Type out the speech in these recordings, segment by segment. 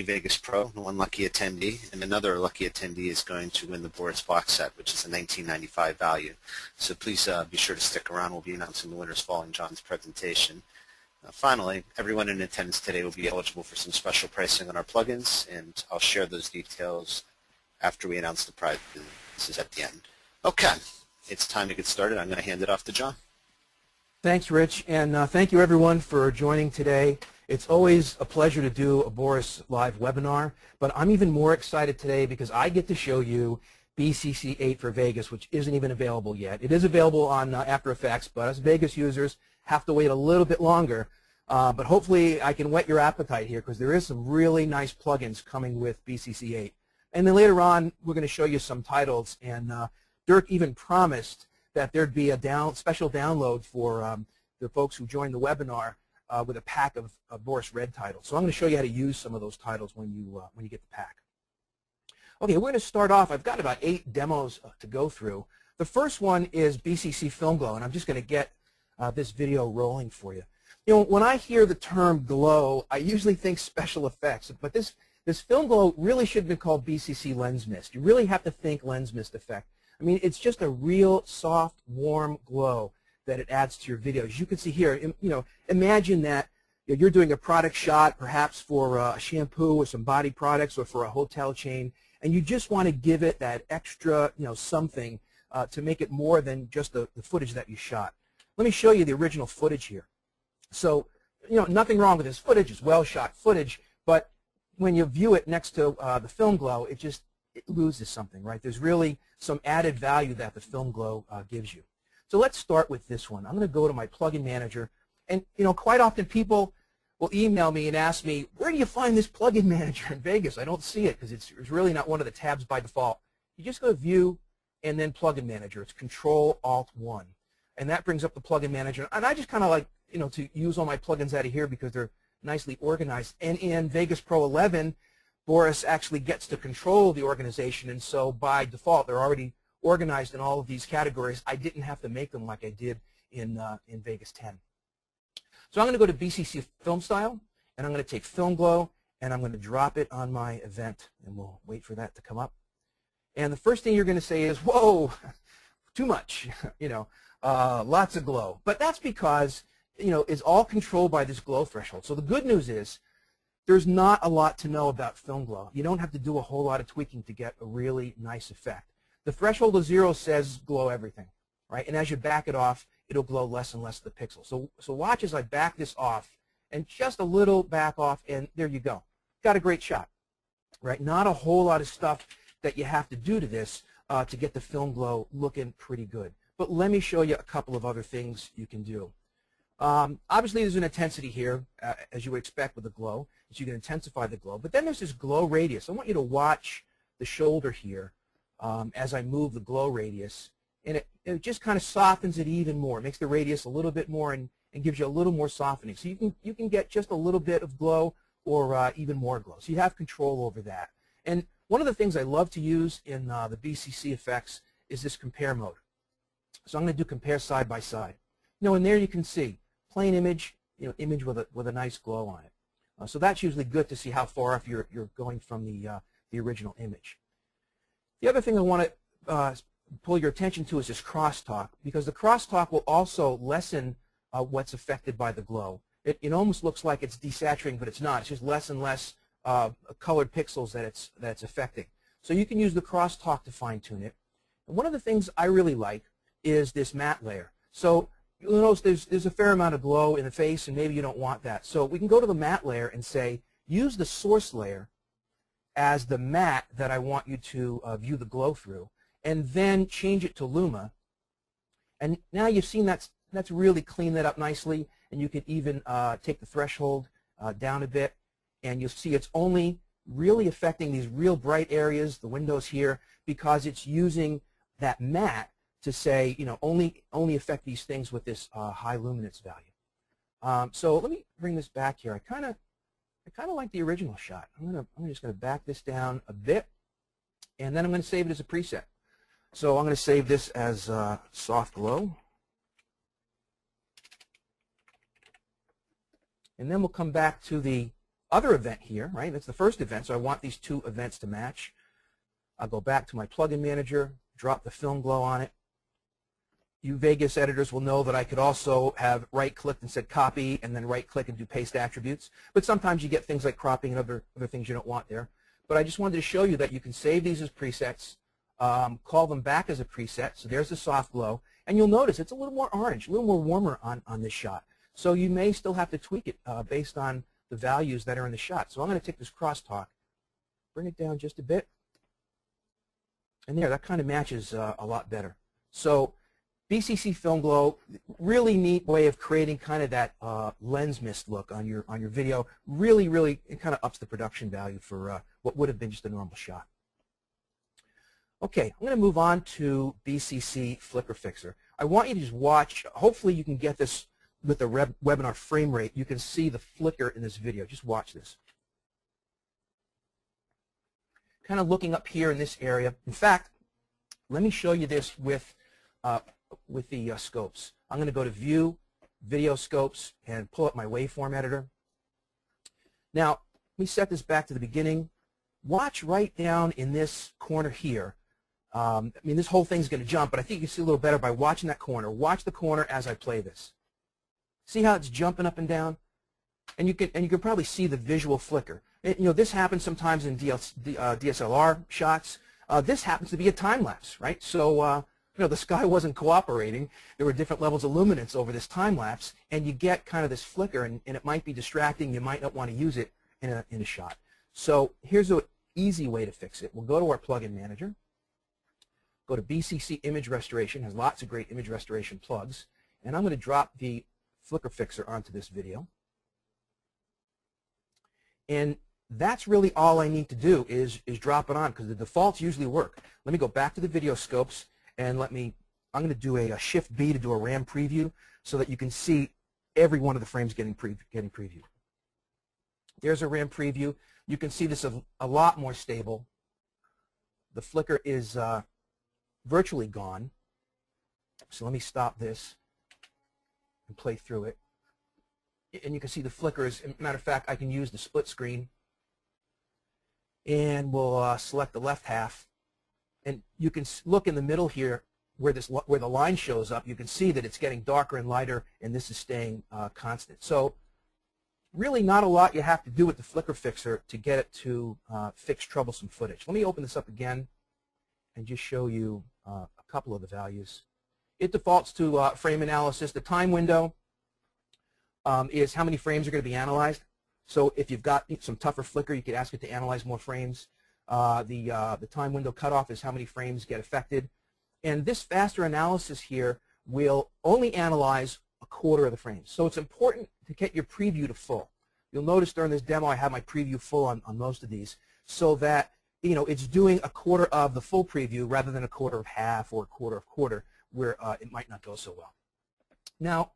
Vegas Pro, one lucky attendee, and another lucky attendee is going to win the Boris box set, which is a $19.95 value. So please be sure to stick around. We'll be announcing the winners following John's presentation. Finally, everyone in attendance today will be eligible for some special pricing on our plugins, and I'll share those details after we announce the prizes at the end. Okay, it's time to get started. I'm going to hand it off to John. Thanks, Rich, and thank you everyone for joining today. It's always a pleasure to do a Boris live webinar, but I'm even more excited today because I get to show you Bcc 8 for Vegas, which isn't even available yet. It is available on After Effects, but us Vegas users have to wait a little bit longer. But hopefully I can whet your appetite here because there is some really nice plugins coming with Bcc 8. And then later on, we're going to show you some titles, and Dirk even promised that there'd be a special download for the folks who join the webinar with a pack of Boris RED titles. So I'm going to show you how to use some of those titles when you get the pack. Okay, we're going to start off. I've got about 8 demos to go through. The first one is Bcc Film Glow, and I'm just going to get this video rolling for you. You know, when I hear the term glow, I usually think special effects, but this Film Glow really should have been called Bcc Lens Mist. You really have to think Lens Mist effect. I mean, it's just a real soft, warm glow that it adds to your videos. You can see here, you know, imagine that you're doing a product shot, perhaps for a shampoo or some body products or for a hotel chain, and you just want to give it that extra, you know, something to make it more than just the footage that you shot. Let me show you the original footage here. So, you know, nothing wrong with this footage. It's well-shot footage, but when you view it next to the Film Glow, it loses something, right? There's really some added value that the Film Glow gives you. So let's start with this one. I'm going to go to my plugin manager, and you know, quite often people will email me and ask me, where do you find this plugin manager in Vegas? I don't see it because it's really not one of the tabs by default. You just go to View and then Plugin Manager. It's Control-Alt-1, and that brings up the plugin manager. And I just kind of like, you know, to use all my plugins out of here because they're nicely organized. And in Vegas Pro 11, Boris actually gets to control the organization, and so by default they're already organized in all of these categories. I didn't have to make them like I did in Vegas 10. So I'm going to go to Bcc Film Style, and I'm going to take Film Glow, and I'm going to drop it on my event, and we'll wait for that to come up. And the first thing you're going to say is, whoa, too much, you know, lots of glow. But that's because, you know, it's all controlled by this glow threshold. So the good news is there's not a lot to know about Film Glow. You don't have to do a whole lot of tweaking to get a really nice effect. The threshold of 0 says glow everything, right? And as you back it off, it'll glow less and less of the pixels. So watch as I back this off, and just a little back off, and there you go. Got a great shot, right? Not a whole lot of stuff that you have to do to this to get the Film Glow looking pretty good. But let me show you a couple of other things you can do. Obviously, there's an intensity here, as you would expect with a glow, so you can intensify the glow. But then there's this glow radius. I want you to watch the shoulder here as I move the glow radius, and it just kind of softens it even more. It makes the radius a little bit more and gives you a little more softening. So you can get just a little bit of glow or even more glow. So you have control over that. And one of the things I love to use in the Bcc effects is this compare mode. So I'm going to do compare side by side. You know, and there you can see plain image, you know, image with a nice glow on it. So that's usually good to see how far off you're going from the original image. The other thing I want to pull your attention to is this crosstalk, because the crosstalk will also lessen what's affected by the glow. It almost looks like it's desaturating, but it's not. It's just less and less colored pixels that it's affecting. So you can use the crosstalk to fine-tune it. And one of the things I really like is this matte layer. So you'll notice there's a fair amount of glow in the face, and maybe you don't want that. So we can go to the matte layer and say, use the source layer as the matte that I want you to view the glow through, and then change it to Luma. And now you've seen that's really cleaned that up nicely, and you can even take the threshold down a bit, and you'll see it's only really affecting these real bright areas, the windows here, because it's using that matte to say, you know, only affect these things with this high luminance value. So let me bring this back here. I kind of like the original shot. I'm just going to back this down a bit, and then I'm going to save it as a preset. So I'm going to save this as soft glow, and then we'll come back to the other event here, right? That's the first event, so I want these two events to match. I'll go back to my plugin manager, drop the Film Glow on it. You Vegas editors will know that I could also have right-clicked and said copy and then right-click and do paste attributes. But sometimes you get things like cropping and other things you don't want there. But I just wanted to show you that you can save these as presets, call them back as a preset. So there's the soft glow. And you'll notice it's a little more orange, a little more warmer on this shot. So you may still have to tweak it based on the values that are in the shot. So I'm going to take this crosstalk, bring it down just a bit. And there, that kind of matches a lot better. So Bcc Film Glow, really neat way of creating kind of that lens mist look on your video. Really, really, it kind of ups the production value for what would have been just a normal shot. Okay, I'm going to move on to Bcc Flipper Fixer. I want you to just watch. Hopefully you can get this with the webinar frame rate. You can see the flicker in this video. Just watch this. Kind of looking up here in this area. In fact, let me show you this with the scopes. I'm going to go to View, Video Scopes, and pull up my waveform editor. Now, let me set this back to the beginning. Watch right down in this corner here. I mean, this whole thing's going to jump, but I think you can see a little better by watching that corner. Watch the corner as I play this. See how it's jumping up and down? And you can probably see the visual flicker. You know, this happens sometimes in DSLR shots. This happens to be a time lapse, right? So you know, the sky wasn't cooperating. There were different levels of luminance over this time lapse, and you get kind of this flicker, and it might be distracting. You might not want to use it in a shot. So here's an easy way to fix it. We'll go to our plugin manager. Go to BCC Image Restoration. Has lots of great image restoration plugs, and I'm going to drop the Flicker Fixer onto this video. And that's really all I need to do is drop it on, because the defaults usually work. Let me go back to the video scopes, and I'm going to do a Shift B to do a RAM preview so that you can see every one of the frames getting previewed. There's a RAM preview. You can see this a lot more stable. The flicker is virtually gone. So let me stop this and play through it. And you can see the flicker is, as a matter of fact, I can use the split screen. And we'll select the left half. And you can look in the middle here where the line shows up. You can see that it's getting darker and lighter, and this is staying constant. So really not a lot you have to do with the Flicker Fixer to get it to fix troublesome footage. Let me open this up again and just show you a couple of the values. It defaults to frame analysis. The time window is how many frames are going to be analyzed. So if you've got some tougher flicker, you could ask it to analyze more frames. The time window cutoff is how many frames get affected. And this faster analysis here will only analyze a quarter of the frames. So it's important to get your preview to full. You'll notice during this demo I have my preview full on most of these, so that it's doing a quarter of the full preview rather than a quarter of half or a quarter of quarter, where it might not go so well. Now,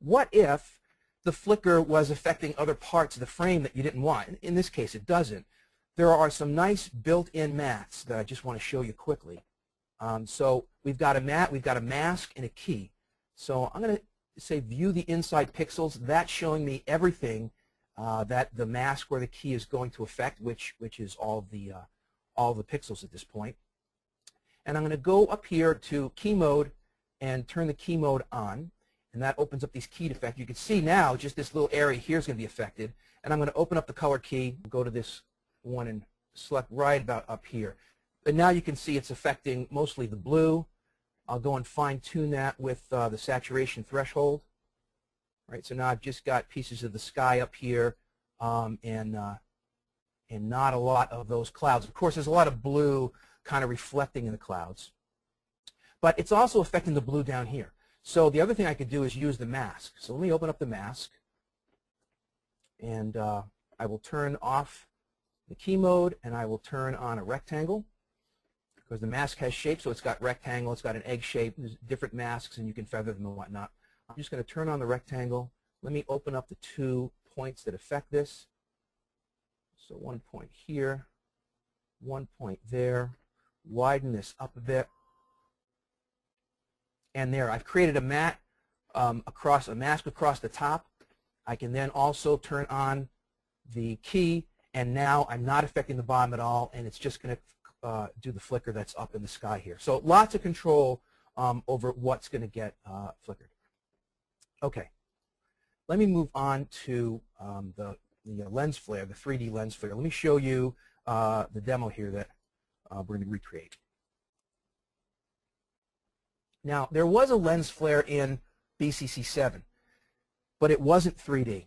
what if the flicker was affecting other parts of the frame that you didn't want? In this case, it doesn't. There are some nice built-in mats that I just want to show you quickly. So we've got a mat, we've got a mask, and a key. So I'm going to say view the inside pixels. That's showing me everything that the mask or the key is going to affect, which is all the pixels at this point. And I'm going to go up here to key mode and turn the key mode on. And that opens up these keyed effects. You can see now just this little area here is going to be affected. And I'm going to open up the color key, go to this one and select right about up here. And now you can see it's affecting mostly the blue. I'll go and fine-tune that with the saturation threshold. Right, so now I've just got pieces of the sky up here and not a lot of those clouds. Of course, there's a lot of blue kind of reflecting in the clouds. But it's also affecting the blue down here. So the other thing I could do is use the mask. So let me open up the mask. And I will turn off the key mode, and I will turn on a rectangle, because the mask has shape, so it's got rectangle, it's got an egg shape, there's different masks, and you can feather them and whatnot. I'm just going to turn on the rectangle. Let me open up the 2 points that affect this. So 1 point here, 1 point there. Widen this up a bit. And there, I've created a mat a mask across the top. I can then also turn on the key, and now I'm not affecting the bottom at all, and it's just going to do the flicker that's up in the sky here. So lots of control over what's going to get flickered. Okay, let me move on to the lens flare, the 3D lens flare. Let me show you the demo here that we're going to recreate. Now, there was a lens flare in BCC 7, but it wasn't 3D.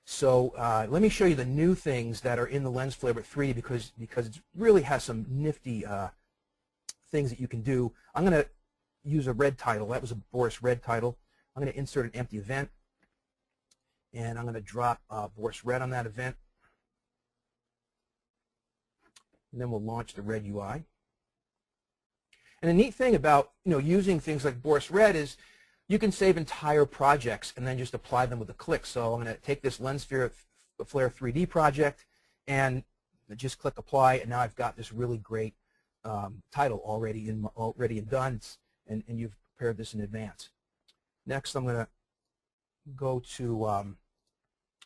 So let me show you the new things that are in the lens flare with 3D because it really has some nifty things that you can do. I'm going to use a red title. That was a Boris RED title. I'm going to insert an empty event, and I'm going to drop Boris RED on that event. And then we'll launch the RED UI. And the neat thing about using things like Boris RED is you can save entire projects and then just apply them with a click. So I'm going to take this lens flare 3D project and just click apply, and now I've got this really great title already done, and you've prepared this in advance. Next, I'm going to go to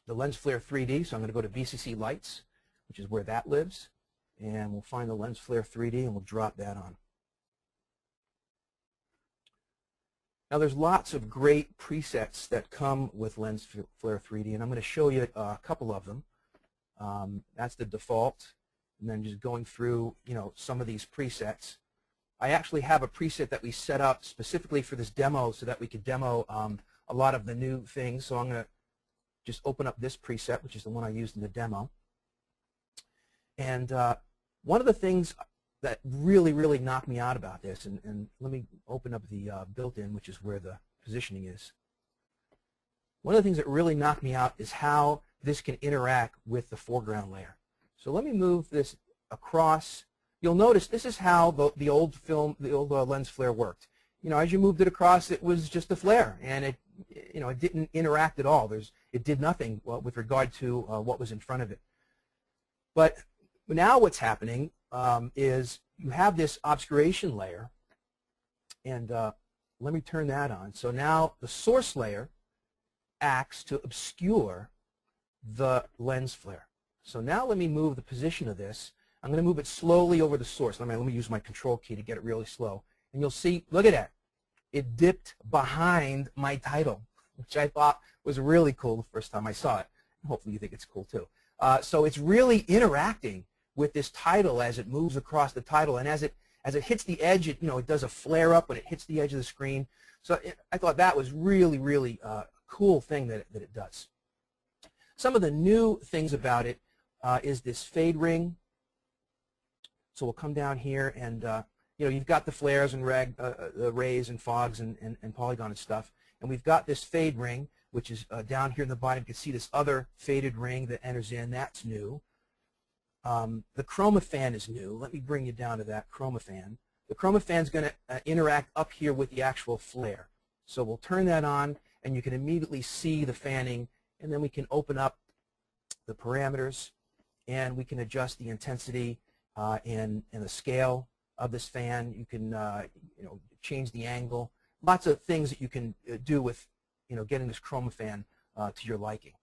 the lens flare 3D. So I'm going to go to Bcc Lights, which is where that lives, and we'll find the lens flare 3D and we'll drop that on. Now there's lots of great presets that come with lens flare 3D, and I'm going to show you a couple of them. That's the default, and then just going through some of these presets. I actually have a preset that we set up specifically for this demo so that we could demo a lot of the new things. So I'm going to just open up this preset, which is the one I used in the demo. And one of the things that really knocked me out about this, and let me open up the built-in, which is where the positioning is. One of the things that really knocked me out is how this can interact with the foreground layer. So let me move this across. You'll notice this is how the old lens flare worked. As you moved it across, it was just a flare, and it didn't interact at all. It did nothing with regard to what was in front of it. But now what's happening is you have this obscuration layer, and let me turn that on. So now the source layer acts to obscure the lens flare. So now let me move the position of this. I'm going to move it slowly over the source. Let me use my control key to get it really slow. And you'll see, look at that. It dipped behind my title, which I thought was really cool the first time I saw it. Hopefully you think it's cool too. So it's really interacting with this title as it moves across the title, and as it hits the edge, it does a flare up when it hits the edge of the screen. So I thought that was really cool thing that it does. Some of the new things about it is this fade ring. So we'll come down here, and you've got the flares and the rays and fogs and polygon and stuff, and we've got this fade ring, which is down here in the bottom. You can see this other faded ring that enters in. That's new. The Chroma Fan is new. Let me bring you down to that Chroma Fan. The Chroma Fan is going to interact up here with the actual flare. So we'll turn that on, and you can immediately see the fanning, and then we can open up the parameters, and we can adjust the intensity and the scale of this fan. You can change the angle. Lots of things that you can do with getting this Chroma Fan to your liking.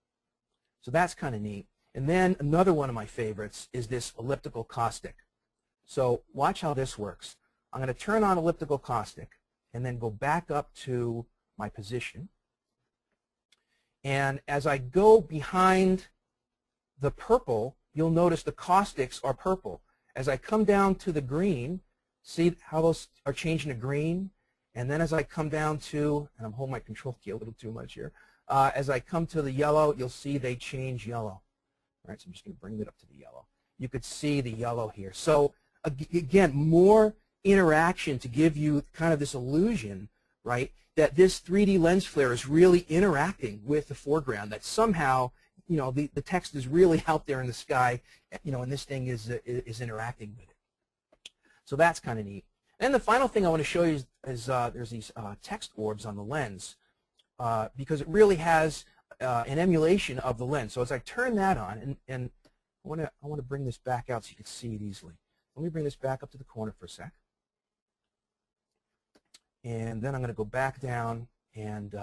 So that's kind of neat. And then another one of my favorites is this Elliptical Caustic. So watch how this works. I'm going to turn on Elliptical Caustic and then go back up to my position. And as I go behind the purple, you'll notice the caustics are purple. As I come down to the green, see how those are changing to green? And then as I come down to, and I'm holding my control key a little too much here, as I come to the yellow, you'll see they change yellow. All right, so I'm just going to bring it up to the yellow. You could see the yellow here. So again, more interaction to give you kind of this illusion, right, that this 3D lens flare is really interacting with the foreground, that somehow the text is really out there in the sky, and this thing is interacting with it. So that's kind of neat. And the final thing I want to show you is there's these text orbs on the lens because it really has an emulation of the lens. So as I turn that on, and I want to bring this back out so you can see it easily. Let me bring this back up to the corner for a sec. And then I'm going to go back down and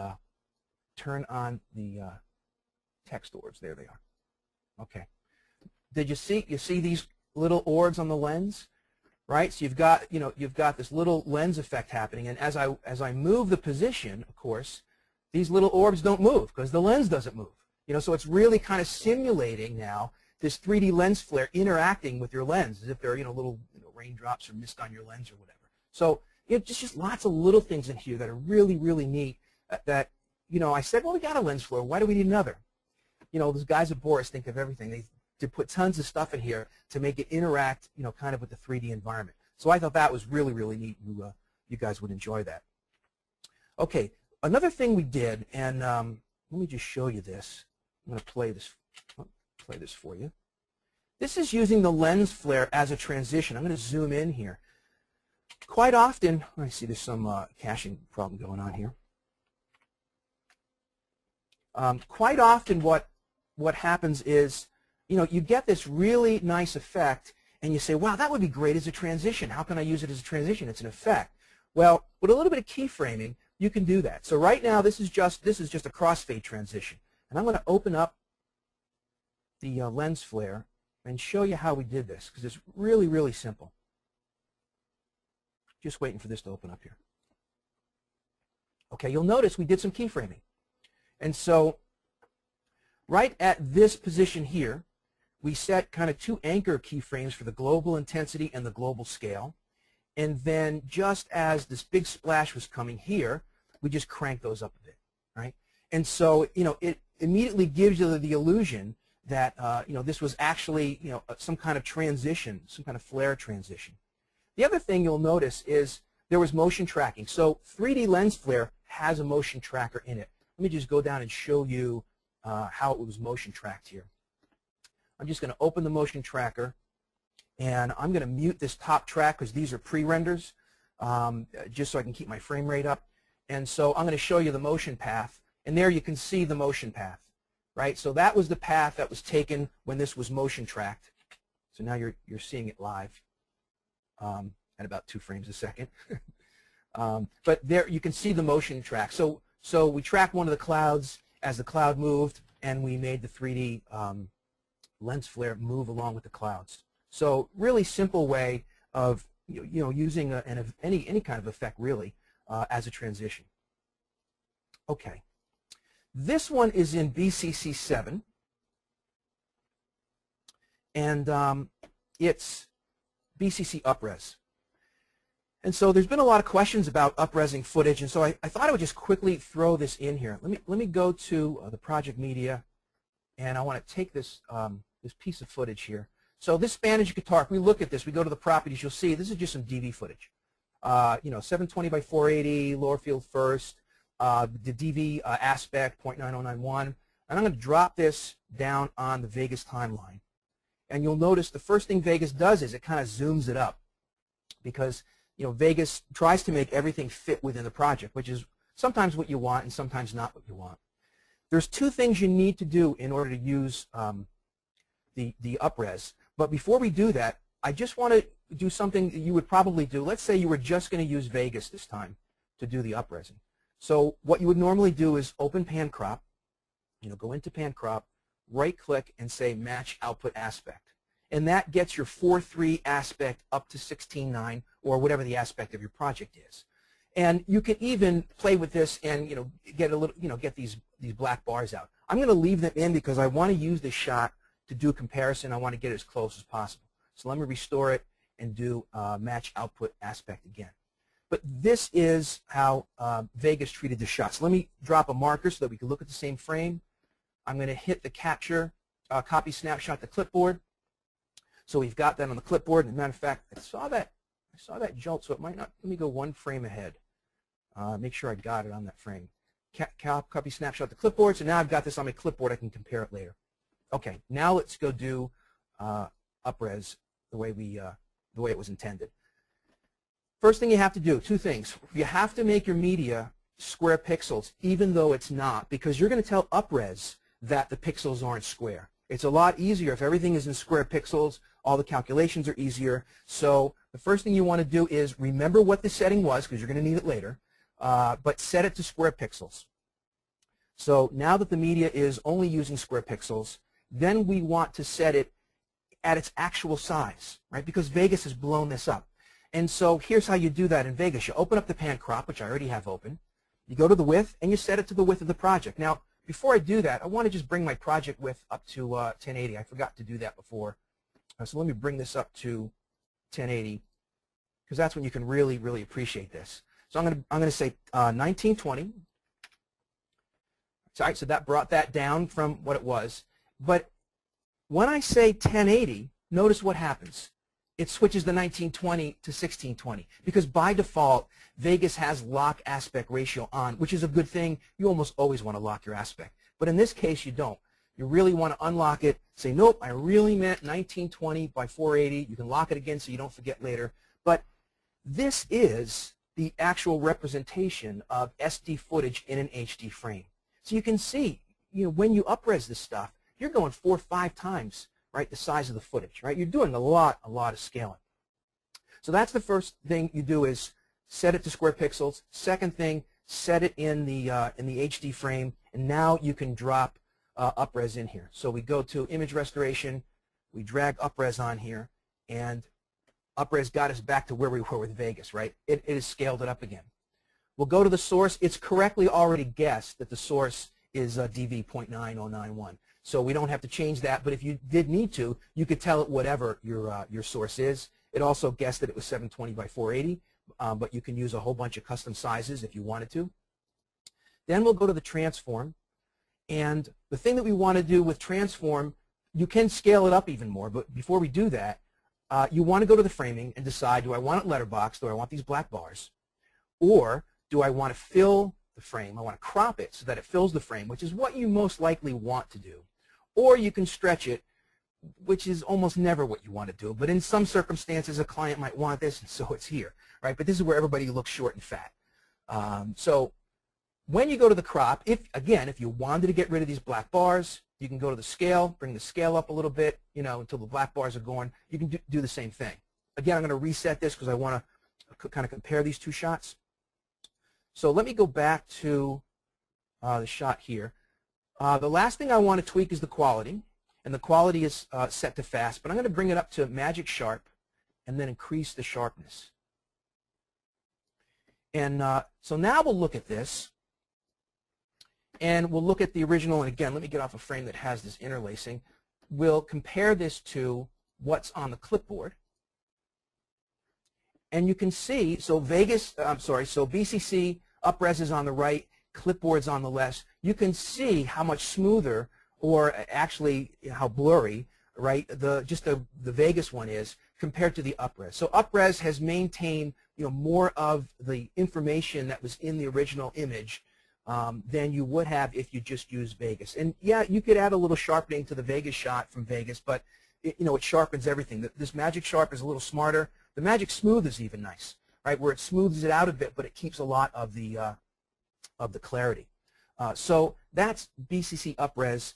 turn on the text orbs. There they are. Okay. Did you see these little orbs on the lens? Right? So you've got this little lens effect happening, and as I move the position, of course, these little orbs don't move because the lens doesn't move. So it's really kind of simulating now this 3D lens flare interacting with your lens as if they're little raindrops or mist on your lens or whatever. So just lots of little things in here that are really, really neat. That I said, well, we got a lens flare. Why do we need another? Those guys at Boris think of everything. They put tons of stuff in here to make it interact, kind of with the 3D environment. So I thought that was really, really neat. You guys would enjoy that. Okay, another thing we did, and let me just show you this. I'm going to play this for you. This is using the lens flare as a transition. I'm going to zoom in here. Quite often, I see there's some caching problem going on here. Quite often what happens is, you get this really nice effect, and you say, wow, that would be great as a transition. How can I use it as a transition? It's an effect. Well, with a little bit of keyframing, you can do that. So right now, this is just a crossfade transition. And I'm going to open up the lens flare and show you how we did this, because it's really, really simple. Just waiting for this to open up here. Okay, you'll notice we did some keyframing. And so right at this position here, we set kind of two anchor keyframes for the global intensity and the global scale. And then just as this big splash was coming here, we just cranked those up a bit, right? And so, it immediately gives you the illusion that, this was actually, some kind of transition, some kind of flare transition. The other thing you'll notice is there was motion tracking. So 3D lens flare has a motion tracker in it. Let me just go down and show you how it was motion tracked here. I'm just going to open the motion tracker, and I'm going to mute this top track because these are pre-renders, just so I can keep my frame rate up. And so I'm going to show you the motion path, and there you can see the motion path, right? So that was the path that was taken when this was motion tracked. So now you're seeing it live at about 2 frames a second. But there you can see the motion track. So we tracked one of the clouds as the cloud moved, and we made the 3D lens flare move along with the clouds. So really simple way of using any kind of effect really as a transition. Okay, this one is in BCC 7, and it's BCC UpRes. And so there's been a lot of questions about up-resing footage, and so I thought I would just quickly throw this in here. Let me go to the project media, and I want to take this this piece of footage here. So this Spanish guitar, if we look at this, we go to the properties, you'll see this is just some DV footage. 720 by 480, lower field first, the DV aspect 0.9091, and I'm going to drop this down on the Vegas timeline. And you'll notice the first thing Vegas does is it kind of zooms it up, because Vegas tries to make everything fit within the project, which is sometimes what you want and sometimes not what you want. There's 2 things you need to do in order to use the UpRes. But before we do that, I just want to do something that you would probably do. Let's say you were just going to use Vegas this time to do the UpResing. So what you would normally do is open Pan Crop, go into Pan Crop, right-click, and say Match Output Aspect. And that gets your 4:3 aspect up to 16:9, or whatever the aspect of your project is. And you can even play with this and get a little get these black bars out. I'm going to leave them in because I want to use this shot to do a comparison. I want to get it as close as possible. So let me restore it and do Match Output Aspect again. But this is how Vegas treated the shot. So let me drop a marker so that we can look at the same frame. I'm going to hit the Capture Copy Snapshot to Clipboard. So we've got that on the clipboard. As a matter of fact, I saw that jolt, so it might not. Let me go 1 frame ahead. Make sure I got it on that frame. Copy Snapshot to Clipboard. So now I've got this on my clipboard. I can compare it later. Okay, now let's go do UpRes the way it was intended. First thing you have to do, 2 things. You have to make your media square pixels, even though it's not, because you're going to tell UpRes that the pixels aren't square. It's a lot easier if everything is in square pixels. All the calculations are easier. So the first thing you want to do is remember what the setting was, because you're going to need it later, but set it to square pixels. So now that the media is only using square pixels, then we want to set it at its actual size, right? Because Vegas has blown this up. And so here's how you do that in Vegas. You open up the pan crop, which I already have open. You go to the width, and you set it to the width of the project. Now, before I do that, I want to just bring my project width up to 1080. I forgot to do that before. So let me bring this up to 1080, because that's when you can really, really appreciate this. So I'm going to say 1920. So, so that brought that down from what it was. But when I say 1080, notice what happens. It switches the 1920 to 1620, because by default, Vegas has lock aspect ratio on, which is a good thing. You almost always want to lock your aspect. But in this case, you don't. You really want to unlock it, say, nope, I really meant 1920 by 480. You can lock it again so you don't forget later. But this is the actual representation of SD footage in an HD frame. So you can see, when you up-res this stuff, you're going 4 or 5 times, right, the size of the footage, right? You're doing a lot of scaling. So that's the first thing you do, is set it to square pixels. Second thing, set it in the HD frame, and now you can drop up-res in here. So we go to image restoration, we drag up-res on here, and up-res got us back to where we were with Vegas, right? It has scaled it up again. We'll go to the source. It's correctly already guessed that the source is DV.9091. So we don't have to change that, but if you did need to, you could tell it whatever your source is. It also guessed that it was 720 by 480, but you can use a whole bunch of custom sizes if you wanted to. Then we'll go to the transform, and the thing that we want to do with transform, you can scale it up even more, but before we do that, you want to go to the framing and decide, do I want it letterbox, do I want these black bars, or do I want to fill the frame? I want to crop it so that it fills the frame, which is what you most likely want to do. Or you can stretch it, which is almost never what you want to do. But in some circumstances, a client might want this, and so it's here, right? But this is where everybody looks short and fat. So when you go to the crop, if you wanted to get rid of these black bars, you can go to the scale, bring the scale up a little bit, until the black bars are gone. You can do the same thing. Again, I'm going to reset this because I want to kind of compare these two shots. So let me go back to the shot here. The last thing I want to tweak is the quality, and the quality is set to fast, but I'm going to bring it up to magic sharp and then increase the sharpness. And so now we'll look at this, and we'll look at the original, and again, let me get off a frame that has this interlacing. We'll compare this to what's on the clipboard. And you can see, so BCC up-res is on the right, clipboard's on the left. You can see how much smoother, or actually how blurry, right, the Vegas one is compared to the up-res. So up-res has maintained more of the information that was in the original image than you would have if you just used Vegas. And yeah, you could add a little sharpening to the Vegas shot from Vegas, but it sharpens everything. This Magic Sharp is a little smarter. The Magic Smooth is even nice, right, where it smooths it out a bit, but it keeps a lot of the clarity. So that's BCC up-res.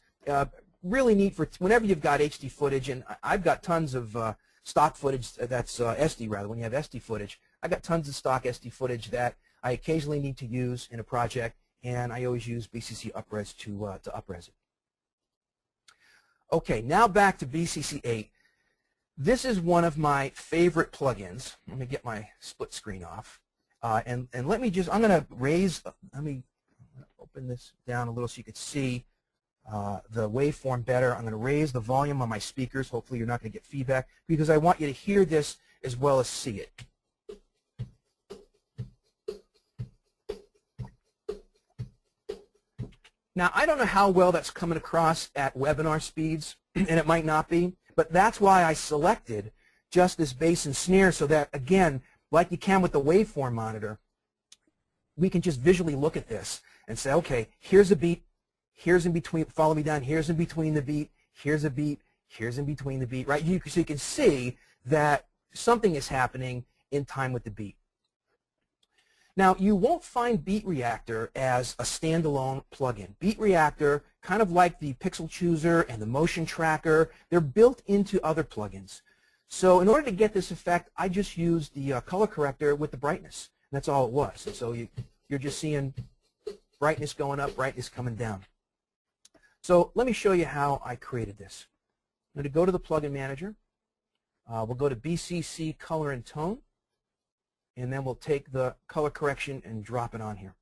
Really neat for whenever you've got HD footage, and I've got tons of stock footage that's SD rather. When you have SD footage, I got tons of stock SD footage that I occasionally need to use in a project, and I always use BCC up-res to up-res it. Okay, now back to BCC 8. This is one of my favorite plugins. Let me get my split screen off, and let me just, I'm going to raise. Let me open this down a little so you can see the waveform better. I'm going to raise the volume on my speakers. Hopefully you're not going to get feedback, because I want you to hear this as well as see it. Now, I don't know how well that's coming across at webinar speeds, and it might not be, but that's why I selected just this bass and snare, so that, again, like you can with the waveform monitor, we can just visually look at this and say, okay, here's a beat, here's in between, follow me down, here's in between the beat, here's a beat, here's in between the beat, right? So you can see that something is happening in time with the beat. Now, you won't find Beat Reactor as a standalone plugin. Beat Reactor, kind of like the Pixel Chooser and the Motion Tracker, they're built into other plugins. So in order to get this effect, I just used the color corrector with the brightness. And that's all it was. And so you're just seeing brightness going up, brightness coming down. So let me show you how I created this. I'm going to go to the plugin manager. We'll go to BCC Color and Tone, and then we'll take the color correction and drop it on here.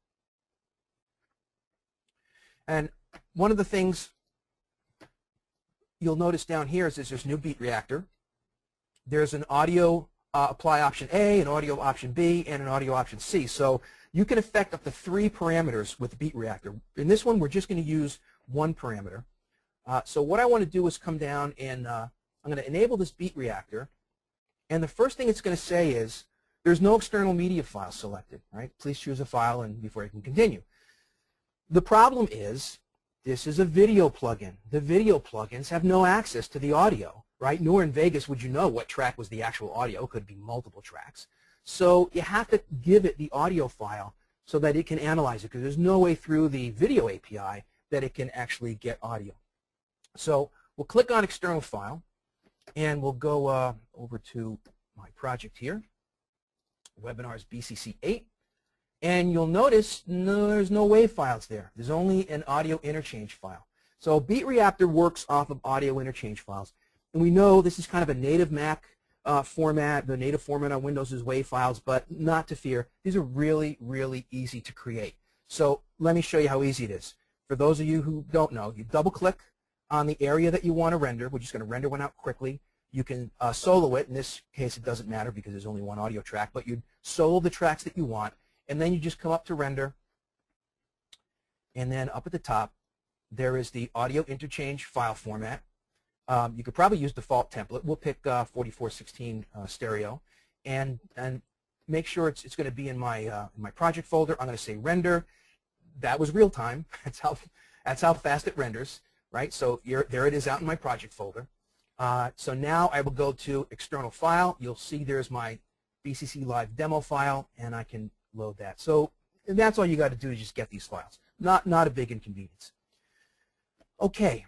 And one of the things you'll notice down here is there's new beat reactor. There's an audio apply option A, an audio option B, and an audio option C. So you can affect up to 3 parameters with the beat reactor. In this one, we're just going to use 1 parameter. So what I want to do is come down and I'm going to enable this beat reactor. And the first thing it's going to say is there's no external media file selected. Right? Please choose a file and before you can continue. The problem is this is a video plugin. The video plugins have no access to the audio, right? Nor in Vegas would you know what track was the actual audio. It could be multiple tracks. So you have to give it the audio file so that it can analyze it, because there's no way through the video API that it can actually get audio. So we'll click on external file, and we'll go over to my project here, webinars BCC 8. And you'll notice there's no WAV files there. There's only an audio interchange file. So Beat Reactor works off of audio interchange files. And we know this is kind of a native Mac format. The native format on Windows is WAV files, but not to fear. These are really, really easy to create. So let me show you how easy it is. For those of you who don't know, you double-click on the area that you want to render. We're just going to render one out quickly. You can solo it. In this case, it doesn't matter because there's only one audio track, but you'd solo the tracks that you want. And then you just come up to render, and then up at the top, there is the audio interchange file format. You could probably use default template. We'll pick 4416 stereo, and make sure it's going to be in my project folder. I'm going to say render. That was real time. That's how fast it renders, right? So there it is out in my project folder. So now I will go to external file. You'll see there's my BCC Live demo file, and I can load that. So that's all you got to do is just get these files. Not a big inconvenience. Okay.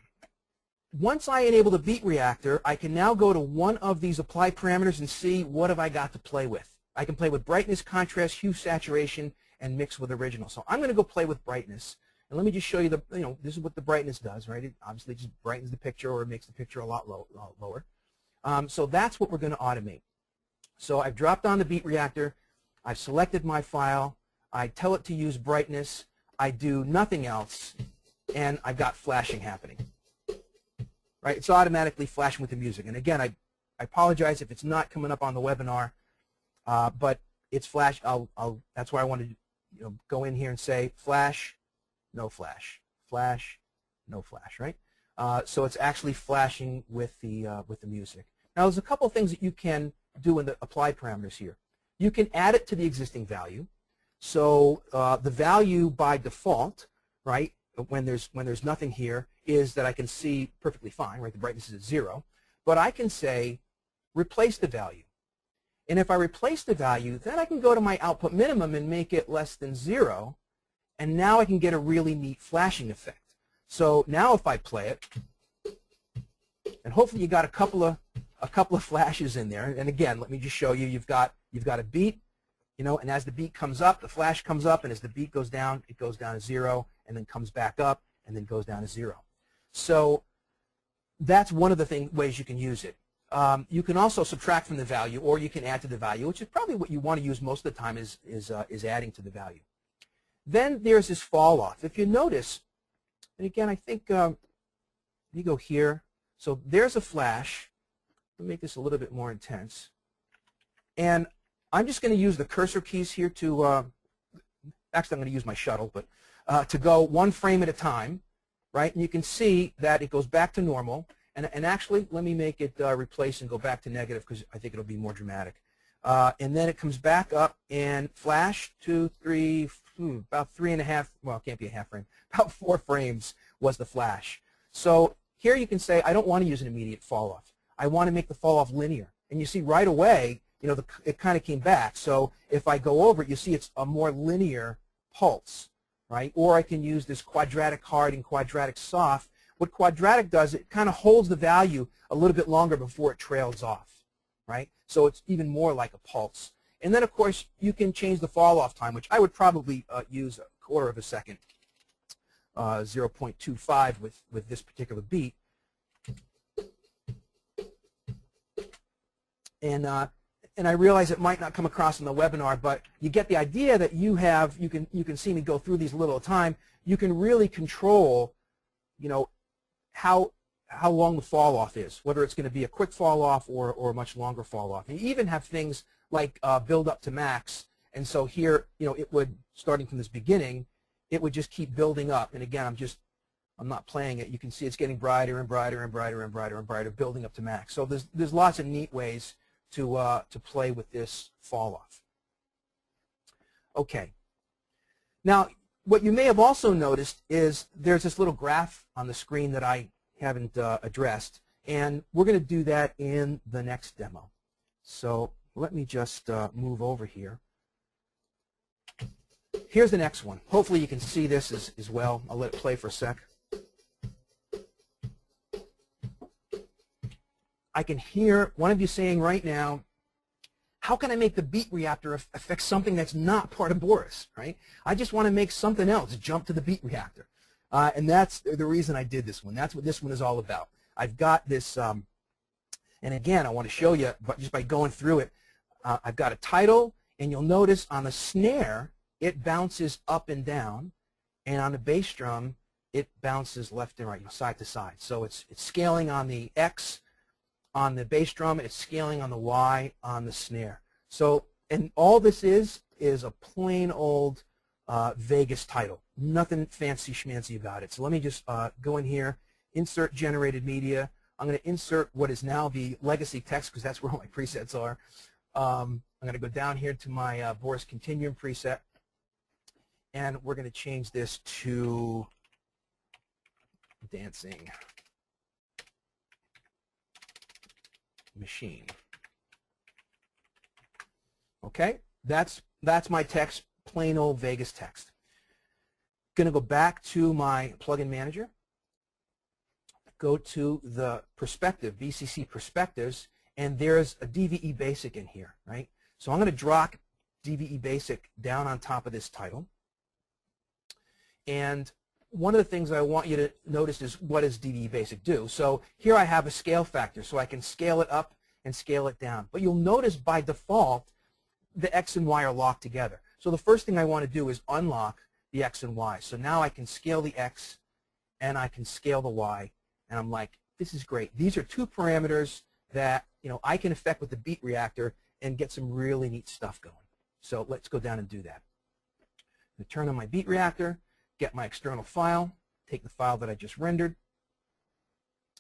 Once I enable the Beat Reactor, I can now go to one of these apply parameters and see what have I got to play with. I can play with brightness, contrast, hue, saturation, and mix with original. So I'm going to go play with brightness. And let me just show you this is what the brightness does, right? It obviously just brightens the picture or makes the picture a lot lower. So that's what we're going to automate. So I've dropped on the Beat Reactor. I've selected my file. I tell it to use brightness. I do nothing else, and I've got flashing happening. Right? It's automatically flashing with the music. And again, I apologize if it's not coming up on the webinar, but it's flash. That's why I wanted to go in here and say flash, no flash, flash, no flash. Right? So it's actually flashing with the music. Now, there's a couple of things that you can do in the apply parameters here. You can add it to the existing value. So the value by default, right, when there's nothing here, is that I can see perfectly fine, right? The brightness is at 0. But I can say replace the value. And if I replace the value, then I can go to my output minimum and make it less than 0. And now I can get a really neat flashing effect. So now if I play it, and hopefully you got a couple of flashes in there. And again, let me just show you. You've got a beat, and as the beat comes up, the flash comes up, and as the beat goes down, it goes down to 0, and then comes back up, and then goes down to 0. So that's one of the ways you can use it. You can also subtract from the value, or you can add to the value, which is probably what you want to use most of the time is adding to the value. Then there's this fall off. If you notice, and again, I think you go here. So there's a flash. Let me make this a little bit more intense. And I'm just going to use the cursor keys here to, actually I'm going to use my shuttle, but to go 1 frame at a time, right? And you can see that it goes back to normal. And actually, let me make it replace and go back to negative because I think it'll be more dramatic. And then it comes back up and flash 2, 3, about 3.5, well, it can't be a half frame, about 4 frames was the flash. So here you can say, I don't want to use an immediate fall off. I want to make the fall off linear. And you see right away, it kind of came back. So if I go over it, you see it's a more linear pulse, right? Or I can use this quadratic hard and quadratic soft. What quadratic does, it kind of holds the value a little bit longer before it trails off, right? So it's even more like a pulse. And then, of course, you can change the fall-off time, which I would probably use 1/4 of a second. 0.25 with this particular beat. And I realize it might not come across in the webinar, but you get the idea that you can see me go through these a little at a time. You can really control, you know, how long the fall off is, whether it's going to be a quick fall off or a much longer fall off. And you even have things like build up to max. And so here, you know, it would, starting from this beginning, it would just keep building up. And again, I'm not playing it. You can see it's getting brighter and brighter and brighter and brighter and brighter, building up to max. So there's lots of neat ways to play with this fall off. Okay. Now, what you may have also noticed is there's this little graph on the screen that I haven't addressed, and we're going to do that in the next demo. So let me just move over here. Here's the next one. Hopefully you can see this as well. I'll let it play for a sec. I can hear one of you saying right now, how can I make the beat reactor affect something that's not part of Boris, right? I just want to make something else jump to the beat reactor. And that's the reason I did this one. That's what this one is all about. I've got this, and again, I want to show you, but just by going through it, I've got a title, and you'll notice on the snare, it bounces up and down, and on the bass drum, it bounces left and right, side to side. So it's scaling on the X on the bass drum, and it's scaling on the Y on the snare. So, and all this is a plain old Vegas title. Nothing fancy schmancy about it. So let me just go in here, insert generated media. I'm going to insert what is now the legacy text because that's where all my presets are. I'm going to go down here to my Boris Continuum preset, and we're going to change this to dancing machine. Okay, that's my text, plain old Vegas text. Going to go back to my plugin manager, go to the perspective, BCC perspectives, and there's a DVE basic in here, right? So I'm going to drop DVE basic down on top of this title. And one of the things I want you to notice is what does DVE basic do? So here I have a scale factor, so I can scale it up and scale it down. But you'll notice by default, the X and Y are locked together. So the first thing I want to do is unlock the X and Y. So now I can scale the X and I can scale the Y. And I'm like, this is great. These are two parameters that, you know, I can affect with the beat reactor and get some really neat stuff going. So let's go down and do that. I'm going to turn on my beat reactor, get my external file, take the file that I just rendered.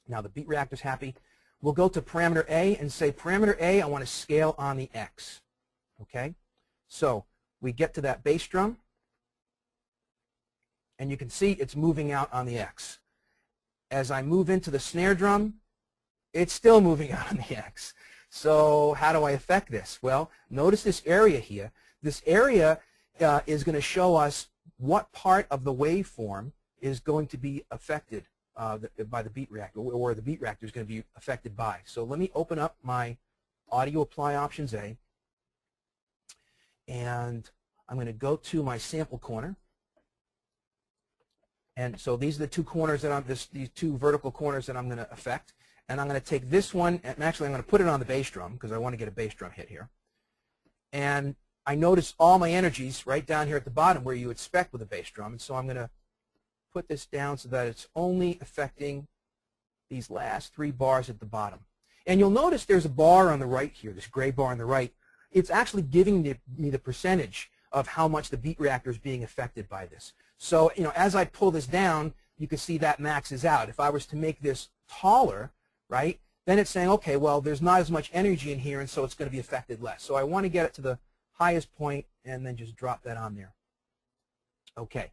Now the beat reactor's happy. We'll go to parameter A and say, parameter A, I want to scale on the X. Okay? So we get to that bass drum, and you can see it's moving out on the X. As I move into the snare drum, it's still moving out on the X. So how do I affect this? Well, notice this area here. This area is going to show us what part of the waveform is going to be affected by the beat reactor, or the beat reactor is going to be affected by. So let me open up my Audio Apply Options A, and I'm going to go to my sample corner. And so these are the two corners that these two vertical corners that I'm going to affect. And I'm going to take this one, and actually I'm going to put it on the bass drum because I want to get a bass drum hit here. And I notice all my energies right down here at the bottom where you expect with a bass drum. And so I'm going to put this down so that it's only affecting these last three bars at the bottom. And you'll notice there's a bar on the right here, this gray bar on the right. It's actually giving me the percentage of how much the beat reactor is being affected by this. So, you know, as I pull this down, you can see that maxes out. If I was to make this taller, right, then it's saying, okay, well, there's not as much energy in here, and so it's going to be affected less. So I want to get it to the highest point and then just drop that on there. Okay.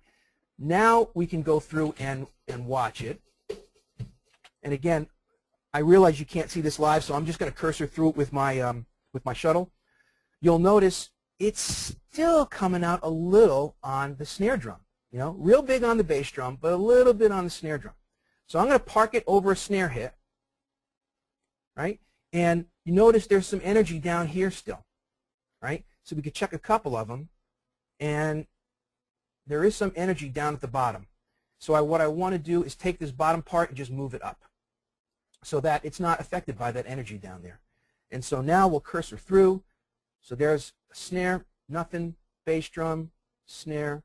Now we can go through and watch it. And again, I realize you can't see this live, so I'm just going to cursor through it with my shuttle. You'll notice it's still coming out a little on the snare drum. You know, real big on the bass drum, but a little bit on the snare drum. So I'm going to park it over a snare hit, right? And you notice there's some energy down here still, right? So we could check a couple of them, and there is some energy down at the bottom. So what I want to do is take this bottom part and just move it up so that it's not affected by that energy down there. And so now we'll cursor through. So there's a snare, nothing, bass drum, snare,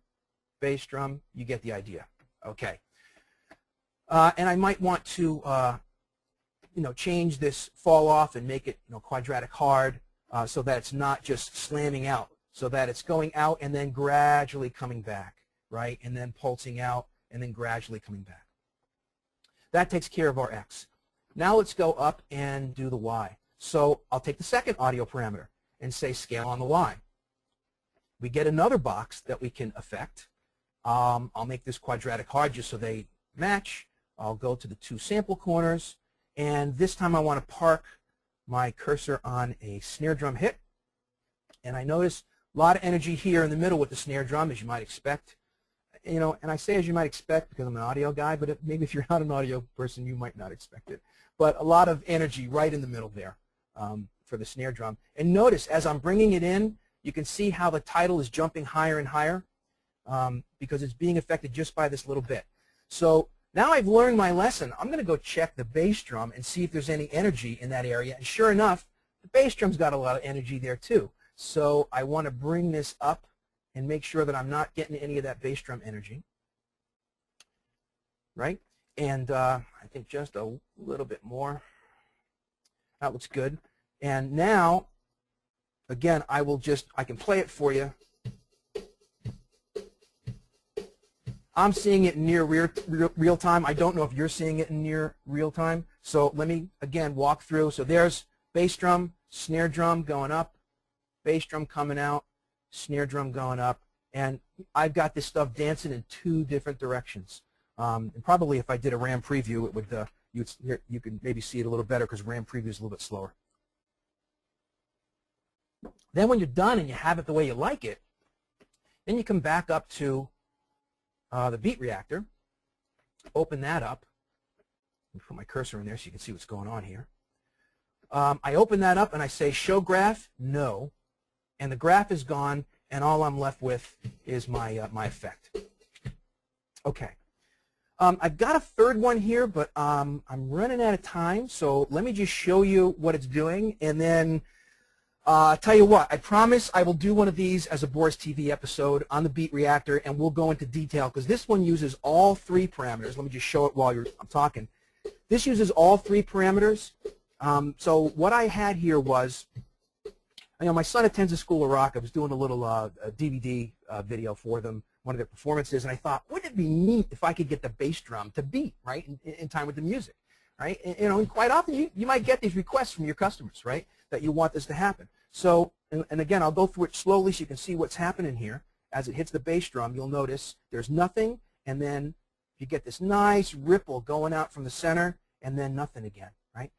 bass drum. You get the idea. Okay. And I might want to change this fall off and make it quadratic hard so that it's not just slamming out, so that it's going out and then gradually coming back, right? And then pulsing out and then gradually coming back. That takes care of our X. Now let's go up and do the Y. So I'll take the second audio parameter and say scale on the Y. We get another box that we can affect. I'll make this quadratic hard just so they match. I'll go to the two sample corners, and this time I want to park my cursor on a snare drum hit. And I notice a lot of energy here in the middle with the snare drum, as you might expect. And I say as you might expect because I'm an audio guy, but maybe if you're not an audio person, you might not expect it. But a lot of energy right in the middle there for the snare drum. And notice as I'm bringing it in, you can see how the title is jumping higher and higher because it's being affected just by this little bit. So now I've learned my lesson. I'm going to go check the bass drum and see if there's any energy in that area. And sure enough, the bass drum's got a lot of energy there too. So I want to bring this up and make sure that I'm not getting any of that bass drum energy. Right? And I think just a little bit more. That looks good. And now, again, I can play it for you. I'm seeing it in near real time. I don't know if you're seeing it in near real time. So let me, again, walk through. So there's bass drum, snare drum going up, bass drum coming out, snare drum going up. And I've got this stuff dancing in two different directions. And probably if I did a RAM preview, it would you could maybe see it a little better because RAM preview is a little bit slower. Then when you're done and you have it the way you like it, then you come back up to the beat reactor, open that up. Let me put my cursor in there so you can see what's going on here. I open that up and I say show graph, no, and the graph is gone, and all I'm left with is my my effect. Okay. I've got a third one here, but I'm running out of time, so let me just show you what it's doing, and then tell you what, I promise I will do one of these as a Boris TV episode on the beat reactor, and we'll go into detail, because this one uses all three parameters. Let me just show it while I'm talking. This uses all three parameters. So what I had here was, my son attends a school of rock. I was doing a little DVD video for them, one of their performances, and I thought, wouldn't it be neat if I could get the bass drum to beat, right, in time with the music, right? And quite often you might get these requests from your customers, right, that you want this to happen. So, and again, I'll go through it slowly so you can see what's happening here. As it hits the bass drum, you'll notice there's nothing, and then you get this nice ripple going out from the center, and then nothing again, right?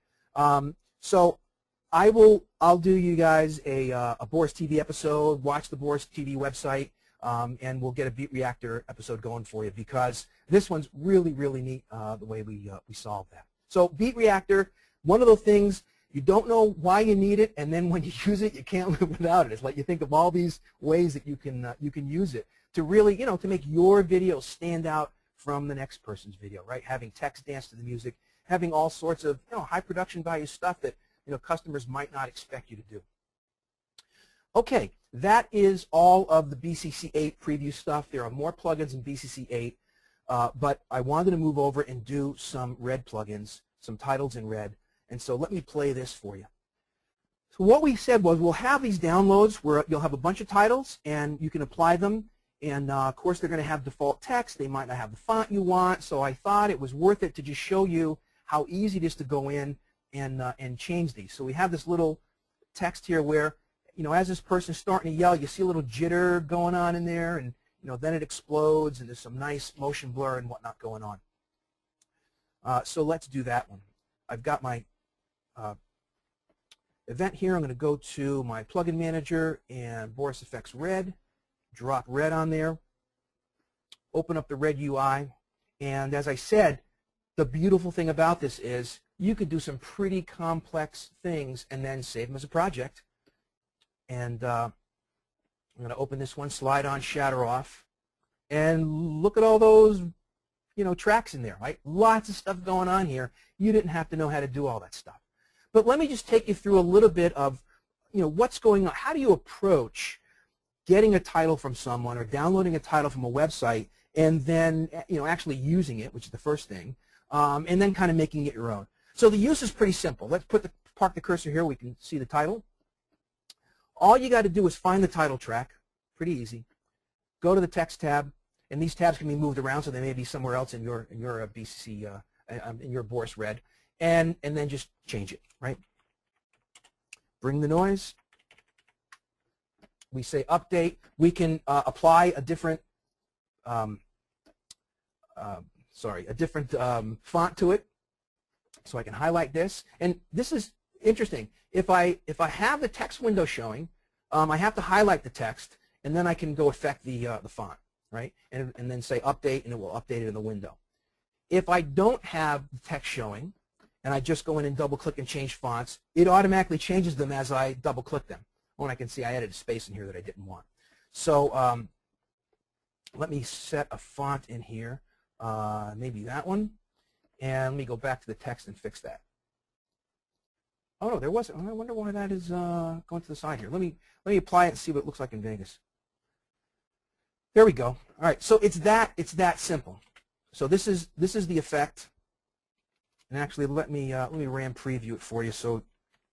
So I'll do you guys a Boris TV episode. Watch the Boris TV website, and we'll get a beat reactor episode going for you, because this one's really, really neat the way we solve that. So beat reactor, one of those things you don't know why you need it, and then when you use it, you can't live without it. It's like you think of all these ways that you can use it to really, to make your video stand out from the next person's video, right? Having text dance to the music, having all sorts of high production value stuff that customers might not expect you to do. Okay, that is all of the BCC 8 preview stuff. There are more plugins in BCC 8, but I wanted to move over and do some RED plugins, some titles in RED, and so let me play this for you. So what we said was we'll have these downloads where you'll have a bunch of titles and you can apply them, and of course they're going to have default text. They might not have the font you want, so I thought it was worth it to just show you how easy it is to go in and change these. So we have this little text here where, as this person's starting to yell, you see a little jitter going on in there, and then it explodes, and there's some nice motion blur and whatnot going on. So let's do that one. I've got my event here. I'm going to go to my plugin manager and Boris FX RED, drop RED on there, open up the RED UI, and as I said, the beautiful thing about this is you could do some pretty complex things and then save them as a project. And I'm going to open this one, slide on, shatter off, and look at all those tracks in there, right? Lots of stuff going on here. You didn't have to know how to do all that stuff. But let me just take you through a little bit of, what's going on. How do you approach getting a title from someone or downloading a title from a website and then, actually using it, which is the first thing, and then kind of making it your own. So the use is pretty simple. Let's park the cursor here. We can see the title. All you got to do is find the title track. Pretty easy. Go to the text tab, and these tabs can be moved around, so they may be somewhere else in your BCC, in your Boris RED, and then just change it, right? Bring the noise. We say update. We can apply a different, font to it. So I can highlight this, and this is interesting. If I have the text window showing, I have to highlight the text, and then I can go affect the font, right? And then say update, and it will update it in the window. If I don't have the text showing, and I just go in and double-click and change fonts, it automatically changes them as I double-click them. When I can see I added a space in here that I didn't want. So let me set a font in here, maybe that one, and let me go back to the text and fix that. Oh no, there wasn't. I wonder why that is going to the side here. Let me apply it and see what it looks like in Vegas. There we go. All right, so it's that simple. So this is the effect. And actually, let me RAM preview it for you so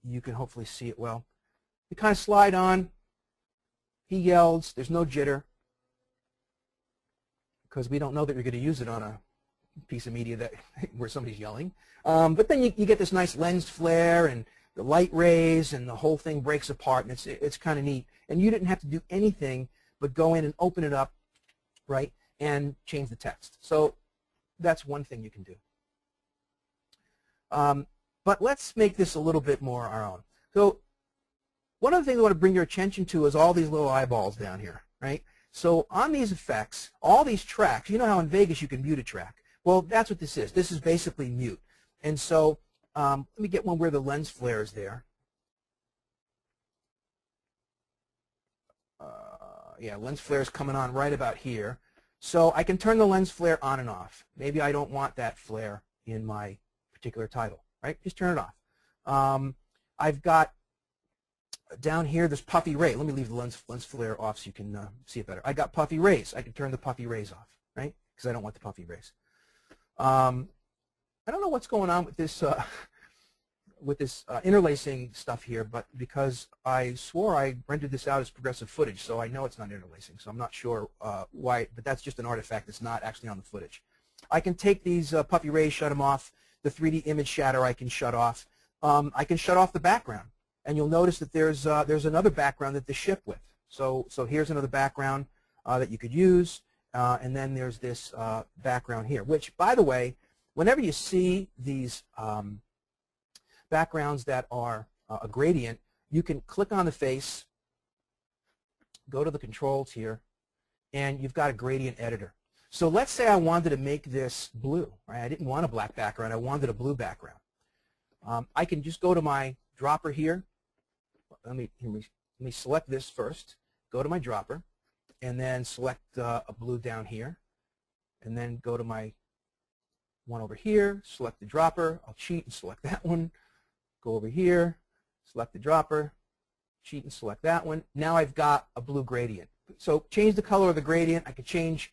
you can hopefully see it well. You kind of slide on. He yells. There's no jitter because we don't know that you're going to use it on a piece of media where somebody's yelling. But then you get this nice lens flare and the light rays, and the whole thing breaks apart, and it's kind of neat. And you didn't have to do anything but go in and open it up, right, and change the text. So that's one thing you can do. But let's make this a little bit more our own. So one of the things I want to bring your attention to is all these little eyeballs down here, right? So on these effects, all these tracks, you know how in Vegas you can mute a track. Well, that's what this is. This is basically mute. And so let me get one where the lens flare is there. Yeah, lens flare is coming on right about here. So I can turn the lens flare on and off. Maybe I don't want that flare in my particular title, right? Just turn it off. I've got down here this puffy ray. Let me leave the lens flare off so you can see it better. I got puffy rays. I can turn the puffy rays off, right? Because I don't want the puffy rays. I don't know what's going on with this interlacing stuff here, but because I swore I rendered this out as progressive footage, so I know it's not interlacing. So I'm not sure why, but that's just an artifact that's not actually on the footage. I can take these puffy rays, shut them off. The 3D image shatter I can shut off. I can shut off the background. And you'll notice that there's another background that they ship with. So here's another background that you could use, and then there's this background here. Which, by the way, whenever you see these backgrounds that are a gradient, you can click on the face, go to the controls here, and you've got a gradient editor. So let's say I wanted to make this blue. Right? I didn't want a black background. I wanted a blue background. I can just go to my dropper here. Let me select this first, go to my dropper, and then select a blue down here, and then go to my one over here, select the dropper. I'll cheat and select that one. Go over here, select the dropper, cheat and select that one. Now I've got a blue gradient. So change the color of the gradient. I can change,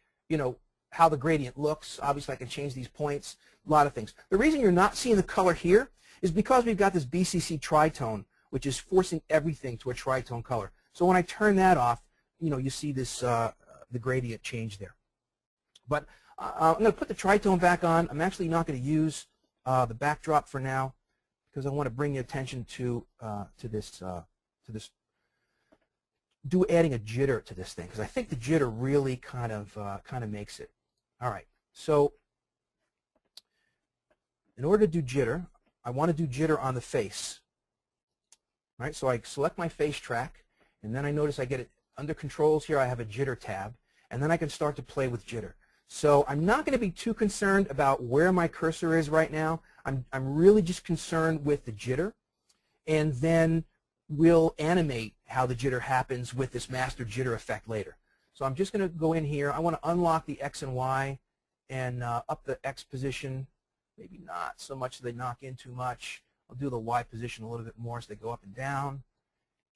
how the gradient looks. Obviously, I can change these points, a lot of things. The reason you're not seeing the color here is because we've got this BCC tritone, which is forcing everything to a tritone color. So when I turn that off, you see this the gradient change there. But I'm going to put the tritone back on. I'm actually not going to use the backdrop for now because I want to bring your attention to this adding a jitter to this thing, because I think the jitter really kind of makes it. All right. So in order to do jitter, I want to do jitter on the face. Right, so I select my face track, and then I notice I get it under controls here. I have a jitter tab, and then I can start to play with jitter. So I'm not going to be too concerned about where my cursor is right now. I'm really just concerned with the jitter, and then we'll animate how the jitter happens with this master jitter effect later. So I'm just going to go in here. I want to unlock the X and Y, and up the X position, maybe not so much so they knock in too much. I'll do the Y position a little bit more so they go up and down.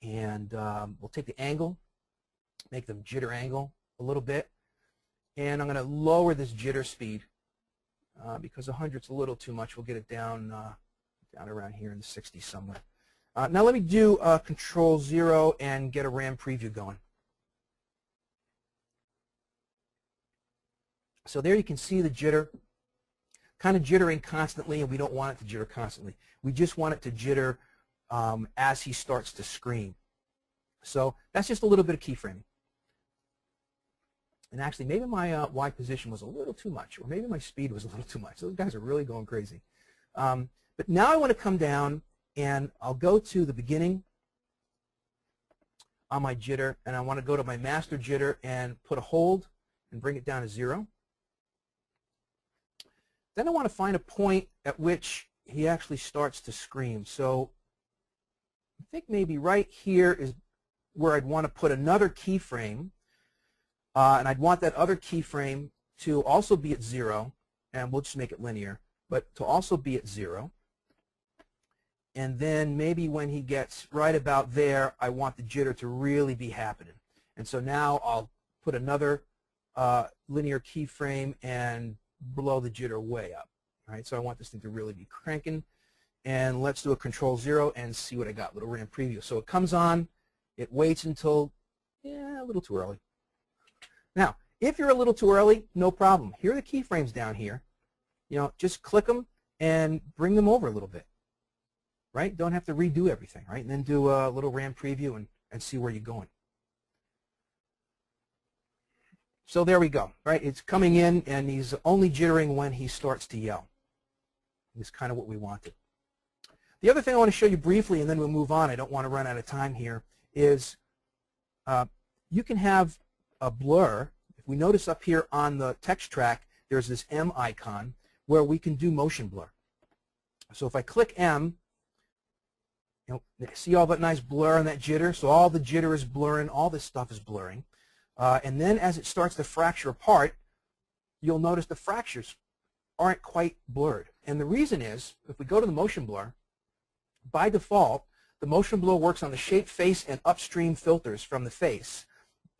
And we'll take the angle, make them jitter angle a little bit. And I'm going to lower this jitter speed because 100's a little too much. We'll get it down, down around here in the 60s somewhere. Now let me do Control 0 and get a RAM preview going. So there you can see the jitter, kind of jittering constantly, and we don't want it to jitter constantly. We just want it to jitter as he starts to scream. So that's just a little bit of keyframing. And actually, maybe my Y position was a little too much, or maybe my speed was a little too much. Those guys are really going crazy. But now I want to come down, and I'll go to the beginning on my jitter, and I want to go to my master jitter and put a hold and bring it down to 0. Then I want to find a point at which he actually starts to scream. So I think maybe right here is where I'd want to put another keyframe, and I'd want that other keyframe to also be at 0, and we'll just make it linear, but to also be at 0. And then maybe when he gets right about there, I want the jitter to really be happening. And so now I'll put another linear keyframe and blow the jitter way up. All right, so I want this thing to really be cranking. And let's do a Control 0 and see what I got, little RAM preview. So it comes on, it waits until, a little too early. Now, if you're a little too early, no problem. Here are the keyframes down here. Just click them and bring them over a little bit. Right? Don't have to redo everything, right? And then do a little RAM preview and see where you're going. So there we go, right? It's coming in, and he's only jittering when he starts to yell. It's kind of what we wanted. The other thing I want to show you briefly, and then we'll move on, I don't want to run out of time here, is you can have a blur. If we notice up here on the text track, there's this M icon where we can do motion blur. So if I click M, see all that nice blur and that jitter? So all the jitter is blurring, all this stuff is blurring. And then as it starts to fracture apart, you'll notice the fractures aren't quite blurred. And the reason is, if we go to the motion blur, by default, the motion blur works on the shape, face, and upstream filters from the face.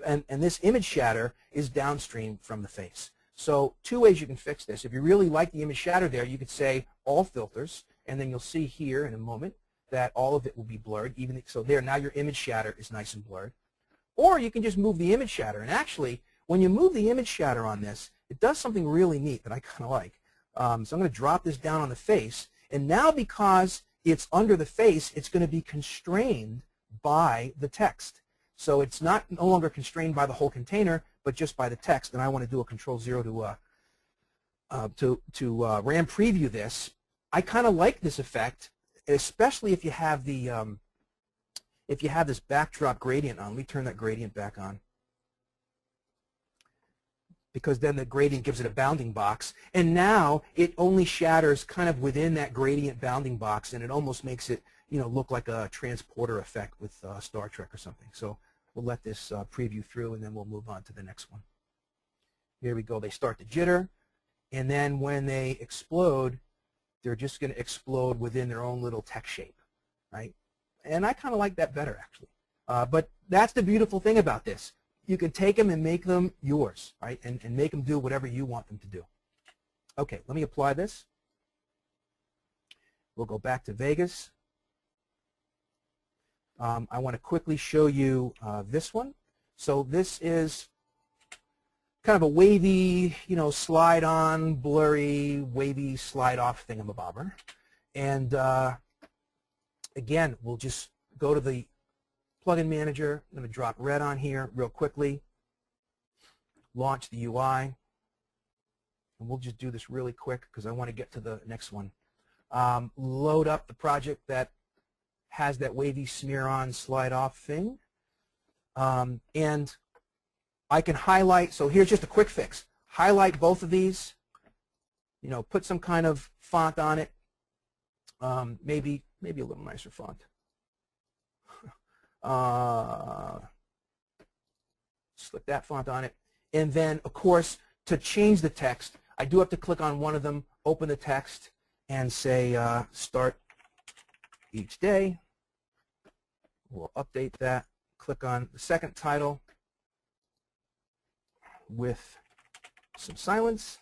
And this image shatter is downstream from the face. So 2 ways you can fix this. If you really like the image shatter there, you could say all filters, and then you'll see here in a moment that all of it will be blurred. So there, now your image shatter is nice and blurred. Or you can just move the image shatter. And actually, when you move the image shatter on this, it does something really neat that I kind of like. So I'm going to drop this down on the face. And now because it's under the face, it's going to be constrained by the text. So it's no longer constrained by the whole container, but just by the text. And I want to do a Control 0 to RAM preview this. I kind of like this effect, especially if you have the if you have this backdrop gradient on. Let me turn that gradient back on, because then the gradient gives it a bounding box, and now it only shatters kind of within that gradient bounding box, and it almost makes it look like a transporter effect with Star Trek or something. So we'll let this preview through, and then we'll move on to the next one. Here we go. They start to jitter, and then when they explode, they're just going to explode within their own little text shape, right? And I kind of like that better, actually. But that's the beautiful thing about this. You can take them and make them yours, right? And make them do whatever you want them to do. Okay, let me apply this. We'll go back to Vegas. I want to quickly show you this one. So this is kind of a wavy, slide on, blurry, wavy, slide off thingamabobber. And again, we'll just go to the plugin manager. I'm going to drop Red on here real quickly. Launch the UI. And we'll just do this really quick because I want to get to the next one. Load up the project that has that wavy smear on, slide off thing. And I can highlight, so here's just a quick fix. Highlight both of these, put some kind of font on it. Maybe a little nicer font. Slip that font on it. And then, of course, to change the text, I do have to click on one of them, open the text, and say start each day. We'll update that. Click on the second title with some silence.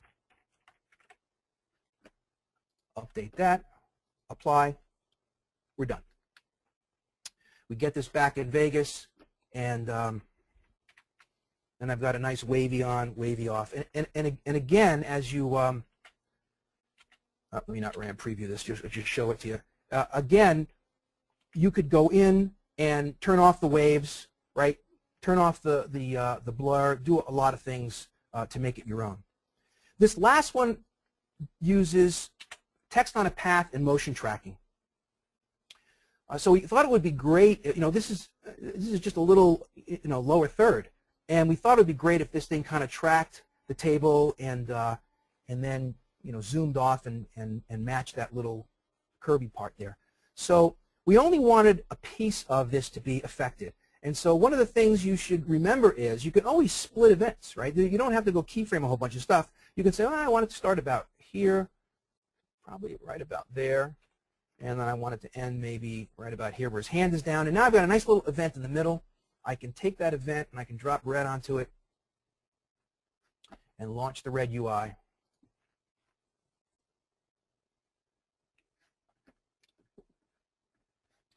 Update that. Apply. We're done. We get this back in Vegas, and then I've got a nice wavy on, wavy off. And again, as you let me not RAM preview this, just show it to you. Again, you could go in and turn off the waves, right? Turn off the blur, do a lot of things to make it your own. This last one uses text on a path and motion tracking. So we thought it would be great. This is just a little lower third, and we thought it would be great if this thing kind of tracked the table and then zoomed off and matched that little curvy part there. So we only wanted a piece of this to be affected. And so one of the things you should remember is you can always split events, right? You don't have to go keyframe a whole bunch of stuff. You can say, oh, I want it to start about here, probably right about there, and then I want it to end maybe right about here where his hand is down. And now I've got a nice little event in the middle. I can take that event and I can drop red onto it and launch the red UI.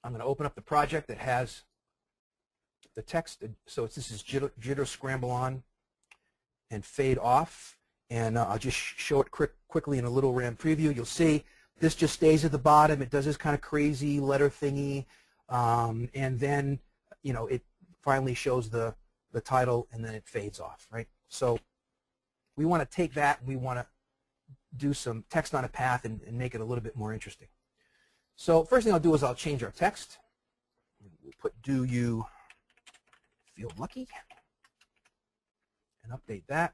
I'm going to open up the project that has the text. So this is jitter, scramble on, and fade off. And I'll just show it quickly in a little RAM preview. You'll see this just stays at the bottom. It does this kind of crazy letter thingy. And then, it finally shows the title, and then it fades off, right? So we want to take that, and we want to do some text on a path and make it a little bit more interesting. So first thing I'll do is I'll change our text. We'll put "Do you feel lucky?" and update that.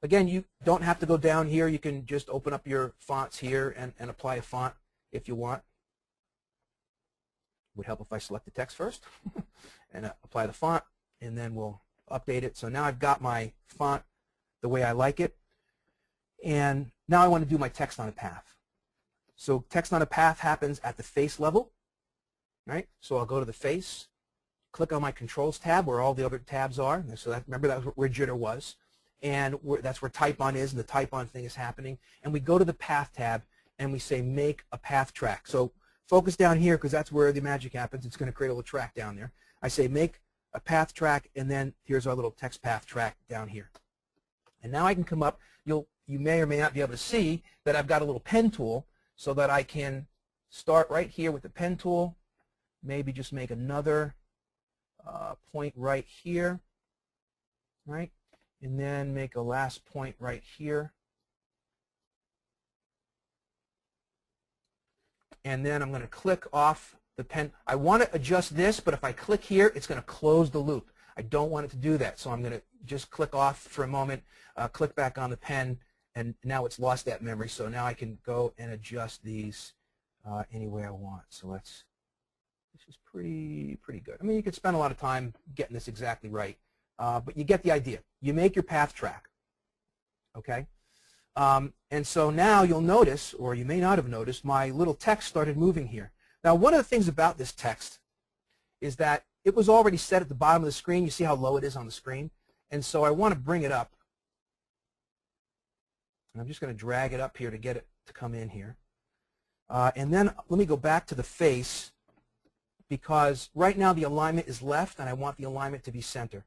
Again, you don't have to go down here. You can just open up your fonts here and apply a font if you want. Would help if I select the text first and apply the font, and then we'll update it. So now I've got my font the way I like it, and now I want to do my text on a path. So text on a path happens at the face level, right? So I'll go to the face, click on my controls tab where all the other tabs are. So remember that was where jitter was. And that's where type on is, and the type on thing is happening. And we go to the path tab, and we say make a path track. So focus down here because that's where the magic happens. It's going to create a little track down there. I say make a path track, and then here's our little text path track down here. And now I can come up. You may or may not be able to see that I've got a little pen tool so that I can start right here with the pen tool, maybe just make another point right here, right? And then make a last point right here. And then I'm going to click off the pen. I want to adjust this, but if I click here, it's going to close the loop. I don't want it to do that, so I'm going to just click off for a moment, click back on the pen, and now it's lost that memory. So now I can go and adjust these any way I want. So this is pretty good. I mean, you could spend a lot of time getting this exactly right, but you get the idea. You make your path track, okay? And so now you'll notice, or you may not have noticed, my little text started moving here. Now, one of the things about this text is that it was already set at the bottom of the screen. You see how low it is on the screen? And so I want to bring it up. And I'm just going to drag it up here to get it to come in here. And then let me go back to the face, because right now the alignment is left, and I want the alignment to be center.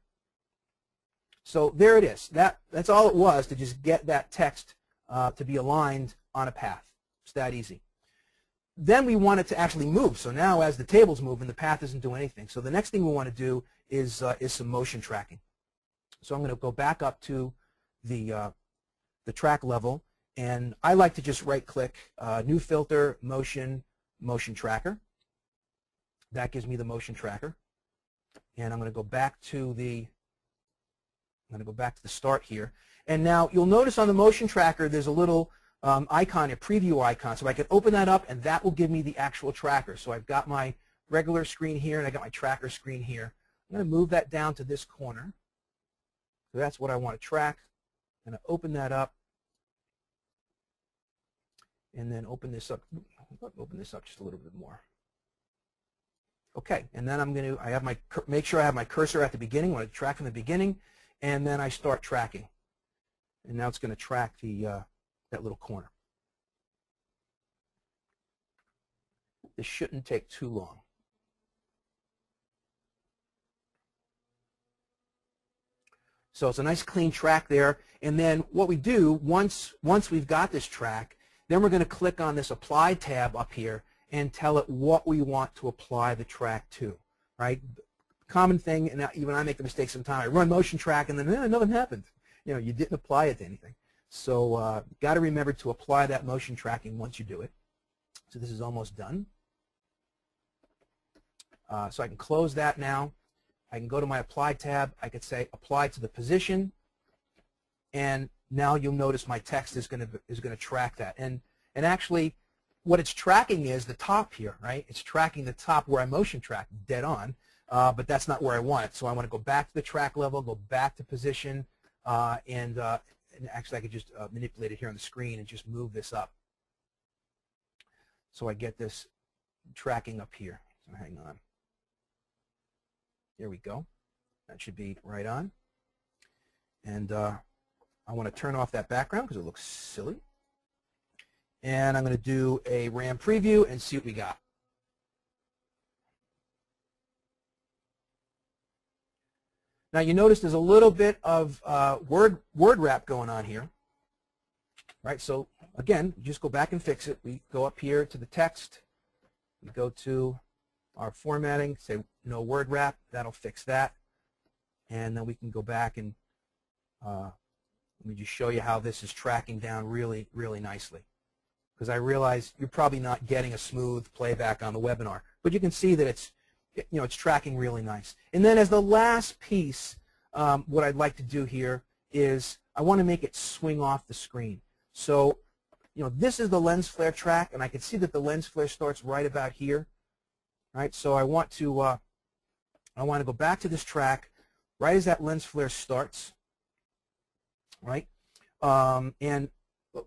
So there it is. That's all it was, to just get that text to be aligned on a path. It's that easy. Then we want it to actually move. So now as the table's moving, the path isn't doing anything. So the next thing we want to do is some motion tracking. So I'm going to go back up to the track level, and I like to just right-click, New Filter, Motion Tracker. That gives me the motion tracker. And I'm going to go back to the start here. And now you'll notice on the motion tracker there's a little icon, a preview icon. So I can open that up, and that will give me the actual tracker. So I've got my regular screen here, and I got my tracker screen here. I'm going to move that down to this corner. So that's what I want to track. I'm going to open that up, and then open this up just a little bit more. Okay, and then make sure I have my cursor at the beginning. I want to track from the beginning, and then I start tracking. And now it's going to track that little corner. This shouldn't take too long. So it's a nice clean track there. And then what we do, once we've got this track, then we're going to click on this Apply tab up here and tell it what we want to apply the track to, right? Common thing, and even I make the mistake sometimes. I run motion track and then nothing happened. You know, you didn't apply it to anything. So got to remember to apply that motion tracking once you do it. So this is almost done. So I can close that now. I can go to my Apply tab. I could say Apply to the position, and now you'll notice my text is going to track that. And actually, what it's tracking is the top here, right? It's tracking the top where I motion track dead on, but that's not where I want it. So I want to go back to the track level, go back to position, and actually I could just manipulate it here on the screen and just move this up. So I get this tracking up here. So hang on. Here we go. That should be right on. And I want to turn off that background because it looks silly. And I'm going to do a RAM preview and see what we got. Now you notice there's a little bit of word wrap going on here. Right, so again, just go back and fix it. We go up here to the text. We go to our formatting, say no word wrap. That'll fix that. And then we can go back and let me just show you how this is tracking down really, really nicely. Because I realize you're probably not getting a smooth playback on the webinar, but you can see that it's tracking really nice. And then as the last piece, what I'd like to do here is I want to make it swing off the screen. So, this is the lens flare track, and I can see that the lens flare starts right about here. Right, so I want to go back to this track right as that lens flare starts. Right, and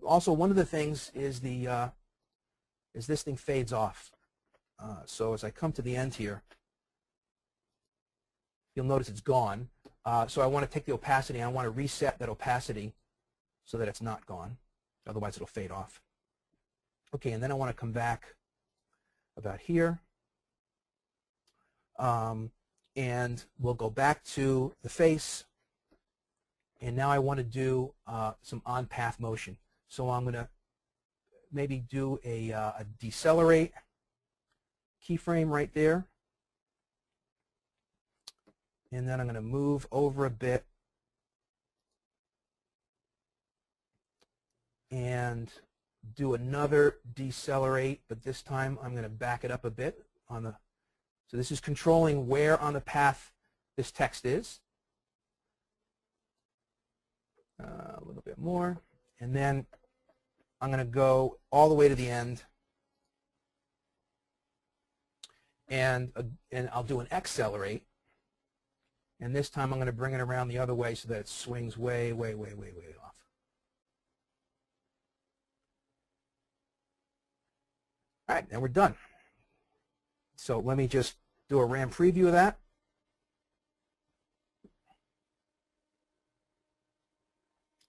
also one of the things is this thing fades off. So as I come to the end here, you'll notice it's gone. So I want to take the opacity. I want to reset that opacity so that it's not gone. Otherwise, it'll fade off. Okay, and then I want to come back about here. And we'll go back to the face. And now I want to do some on-path motion. So I'm going to maybe do a decelerate keyframe right there. And then I'm going to move over a bit and do another decelerate, but this time I'm going to back it up a bit on the. So this is controlling where on the path this text is. A little bit more, and then I'm going to go all the way to the end, and I'll do an accelerate. And this time I'm going to bring it around the other way so that it swings way, way, way, way, way off. All right, and we're done. So let me just do a RAM preview of that.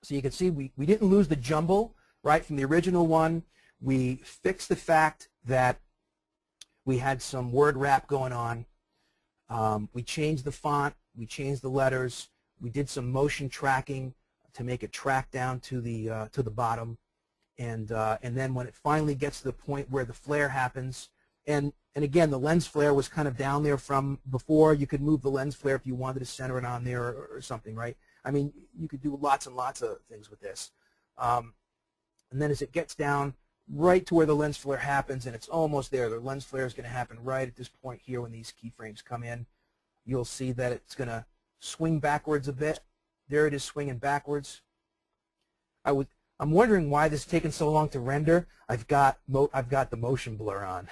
So you can see we didn't lose the jumble, right, from the original one. We fixed the fact that we had some word wrap going on. We changed the font. We changed the letters. We did some motion tracking to make it track down to the bottom. And then when it finally gets to the point where the flare happens, and again, the lens flare was kind of down there from before. You could move the lens flare if you wanted to center it on there or something, right? I mean, you could do lots and lots of things with this. And then as it gets down right to where the lens flare happens, and it's almost there, the lens flare is going to happen right at this point here when these keyframes come in. You'll see that it's going to swing backwards a bit. There it is swinging backwards. I'm wondering why this is taking so long to render. I've got the motion blur on,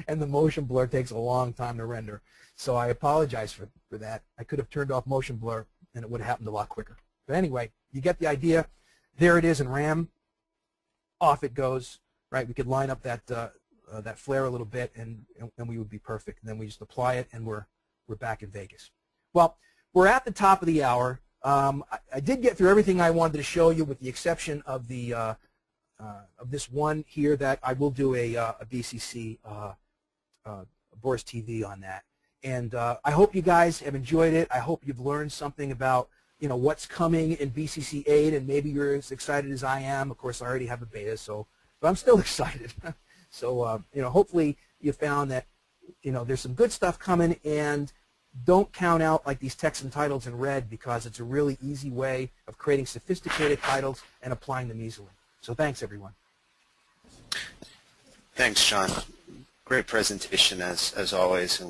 and the motion blur takes a long time to render. So I apologize for that. I could have turned off motion blur, and it would have happened a lot quicker. But anyway, you get the idea. There it is in RAM. Off it goes. Right? We could line up that that flare a little bit, and we would be perfect. And then we just apply it, and we're back in Vegas. Well, we're at the top of the hour. I did get through everything I wanted to show you, with the exception of the of this one here that I will do a BCC Boris TV on that. And I hope you guys have enjoyed it. I hope you've learned something about what's coming in BCC 8, and maybe you're as excited as I am. Of course, I already have a beta, but I'm still excited. So hopefully you found that there's some good stuff coming, and don't count out like these text and titles in RED, because it's a really easy way of creating sophisticated titles and applying them easily. So thanks, everyone. Thanks, John. Great presentation as always, and we